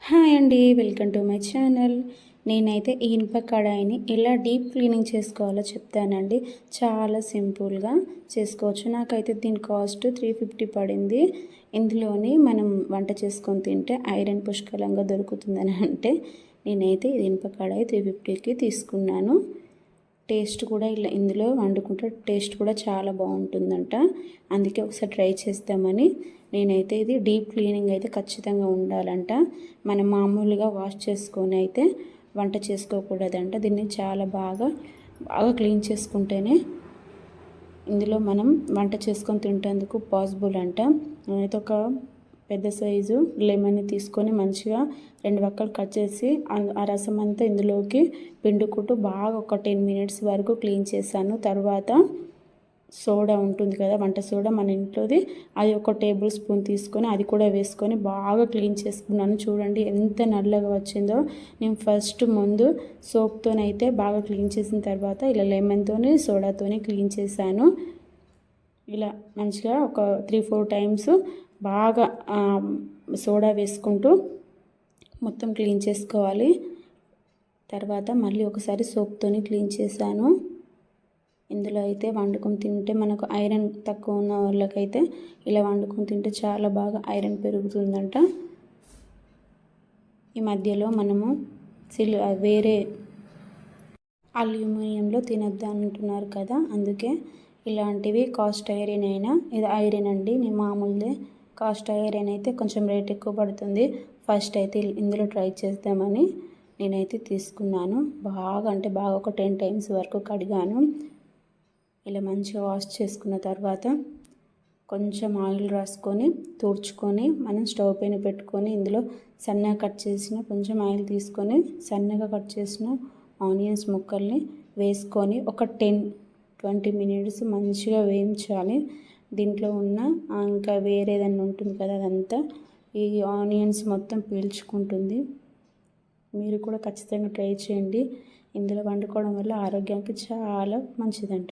Hi అండి, welcome to my channel. నేనైతే ఈ ఇనుప కడాయిని ఎలా డీప్ క్లీనింగ్ చేసుకోవాలో చెప్తానండి. చాలా సింపుల్గా చేసుకోవచ్చు. నాకైతే దీని కాస్ట్ 350 పడింది. ఇందులోని మనం వంట చేసుకొని తింటే ఐరన్ పుష్కలంగా దొరుకుతుందని అంటే నేనైతే ఈ ఇనుప కడాయి 350కి తీసుకున్నాను. టేస్ట్ కూడా ఇలా ఇందులో వండుకుంటే టేస్ట్ కూడా చాలా బాగుంటుందంట. అందుకే ఒకసారి ట్రై చేద్దామని నేనైతే ఇది డీప్ క్లీనింగ్ అయితే ఖచ్చితంగా ఉండాలంట. మనం మామూలుగా వాష్ చేసుకొని అయితే వంట చేసుకోకూడదంట. దీన్ని చాలా బాగా క్లీన్ చేసుకుంటేనే ఇందులో మనం వంట చేసుకొని తింటేందుకు పాసిబుల్ అంట. నేనైతే ఒక పెద్ద సైజు లెమన్ని తీసుకొని మంచిగా 2 వక్కలు కట్ చేసి ఆ రసం అంతా ఇందులోకి పిండుకుంటూ బాగా ఒక 10 మినిట్స్ వరకు క్లీన్ చేశాను. తర్వాత సోడా ఉంటుంది కదా, వంట సోడా మన ఇంట్లోది, అది ఒక టేబుల్ స్పూన్ తీసుకొని అది కూడా వేసుకొని బాగా క్లీన్ చేసుకున్నాను. చూడండి ఎంత నల్లగా వచ్చిందో. నేను ఫస్ట్ ముందు సోప్తోనైతే బాగా క్లీన్ చేసిన తర్వాత ఇలా లెమన్తోని సోడాతోని క్లీన్ చేశాను. ఇలా మంచిగా ఒక 3-4 టైమ్స్ బాగా సోడా వేసుకుంటూ మొత్తం క్లీన్ చేసుకోవాలి. తర్వాత మళ్ళీ ఒకసారి సోప్తోని క్లీన్ చేశాను. ఇందులో అయితే వండుకొని తింటే మనకు ఐరన్ తక్కువ ఉన్న వాళ్ళకైతే ఇలా వండుకొని తింటే చాలా బాగా ఐరన్ పెరుగుతుందంట. ఈ మధ్యలో మనము వేరే అల్యూమినియంలో తినద్దు అంటున్నారు కదా, అందుకే ఇలాంటివి కాస్ట్ ఐరన్ అయినా, ఇది ఐరన్ అండి, నేను మామూలుదే. కాస్ట్ ఐరన్ అయితే కొంచెం రేట్ ఎక్కువ పడుతుంది. ఫస్ట్ అయితే ఇందులో ట్రై చేద్దామని నేనైతే తీసుకున్నాను. బాగా అంటే బాగా ఒక 10 టైమ్స్ వరకు కడిగాను. ఇలా మంచిగా వాష్ చేసుకున్న తర్వాత కొంచెం ఆయిల్ రాసుకొని తుడుచుకొని మనం స్టవ్ పైన పెట్టుకొని ఇందులో సన్నగా కట్ చేసిన కొంచెం ఆయిల్ తీసుకొని సన్నగా కట్ చేసిన ఆనియన్స్ ముక్కల్ని వేసుకొని ఒక 10-20 మినిట్స్ మంచిగా వేయించాలి. దీంట్లో ఉన్న ఇంకా వేరేదన్నా ఉంటుంది కదా, అదంతా ఈ ఆనియన్స్ మొత్తం పీల్చుకుంటుంది. మీరు కూడా ఖచ్చితంగా ట్రై చేయండి. ఇందులో వండుకోవడం వల్ల ఆరోగ్యానికి చాలా మంచిదంట.